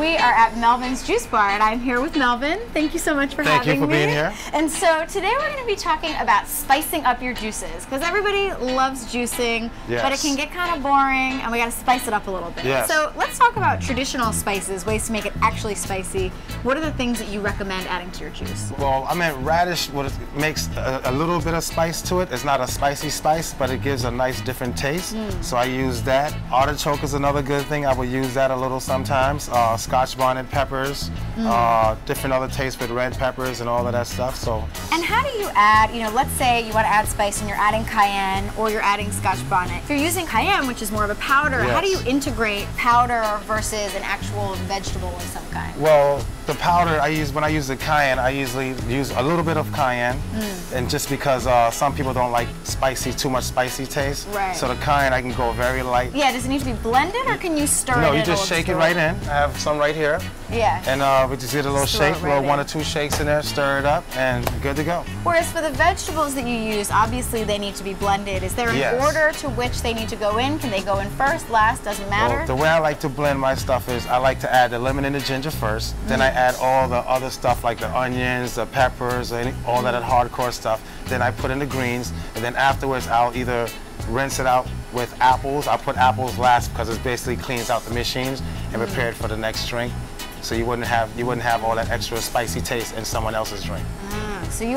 We are at Melvin's Juice Bar, and I'm here with Melvin. Thank you so much for having me. Thank you for being here. And so today we're going to be talking about spicing up your juices, because everybody loves juicing, but it can get kind of boring, and we got to spice it up a little bit. Yes. So let's talk about traditional spices, ways to make it actually spicy. What are the things that you recommend adding to your juice? Well, I meant radish makes a little bit of spice to it. It's not a spicy spice, but it gives a nice different taste. So I use that. Artichoke is another good thing. I will use that a little sometimes. Scotch bonnet peppers, different other tastes with red peppers and all of that stuff. So. And how do you add, let's say you want to add spice and you're adding cayenne or you're adding Scotch bonnet. If you're using cayenne, which is more of a powder, how do you integrate powder versus an actual vegetable of some kind? Well, the powder when I use the cayenne, I usually use a little bit of cayenne, and just because some people don't like too much spicy taste. Right. So the cayenne I can go very light. Yeah, does it need to be blended or can you stir it? No, you just shake it right in. I have some right here. Yeah. And we just get a little shake, one or two shakes in there, stir it up, and good to go. Whereas for the vegetables that you use, obviously they need to be blended. Is there an order to which they need to go in? Can they go in first, last, doesn't matter? Well, the way I like to blend my stuff is I like to add the lemon and the ginger first, then I add all the other stuff like the onions, the peppers, all that hardcore stuff. Then I put in the greens, and then afterwards I'll either rinse it out with apples. I put apples last because it basically cleans out the machines and prepare it for the next drink. So you wouldn't have all that extra spicy taste in someone else's drink. So you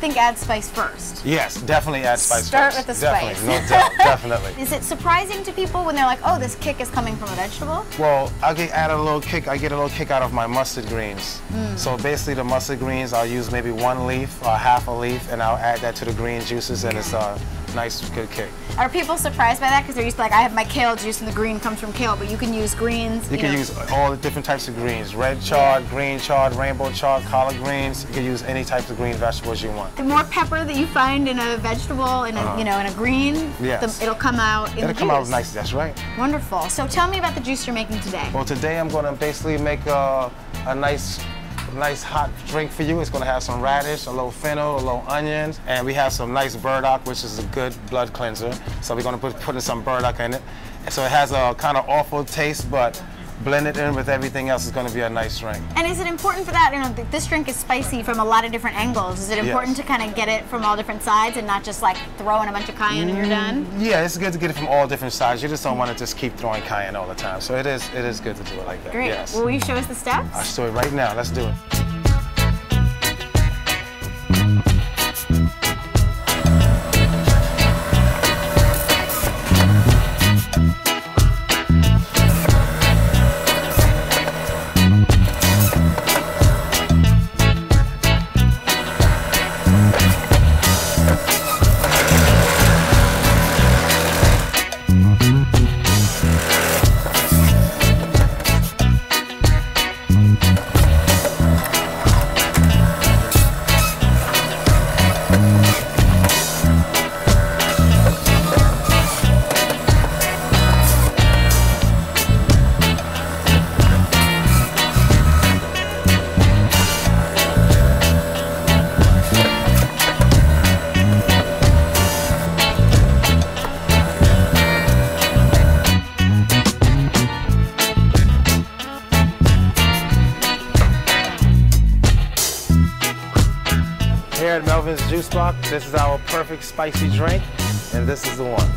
think add spice first? Yes, definitely add spice Start first. with the spice. Definitely, no doubt, definitely. Is it surprising to people when they're like, oh, this kick is coming from a vegetable? Well, I get a little kick out of my mustard greens. So basically the mustard greens, I'll use maybe one leaf or half a leaf, and I'll add that to the green juices, and it's a nice, good kick. Are people surprised by that? Because they're used to I have my kale juice and the green comes from kale, but you can use greens. You can use all the different types of greens. Red chard, green chard, rainbow chard, collard greens. You can use any types of green vegetables you want. The more pepper that you find in a vegetable, in a, in a green, it'll come out in the juice. It'll come out nice, that's right. Wonderful. So tell me about the juice you're making today. Well, today I'm going to basically make a nice hot drink for you. It's going to have some radish, a little fennel, a little onions, and we have some nice burdock, which is a good blood cleanser. So we're going to put in some burdock in it. And so it has a kind of awful taste, but blended in with everything else is going to be a nice drink. And is it important for that? This drink is spicy from a lot of different angles. Is it important to kind of get it from all different sides and not just throw in a bunch of cayenne and you're done? Yeah, it's good to get it from all different sides. You just don't want to just keep throwing cayenne all the time. So it is good to do it like that. Great. Yes. Will you show us the steps? I'll show it right now. Let's do it. Here at Melvin's Juice Box, this is our perfect spicy drink, and this is the one.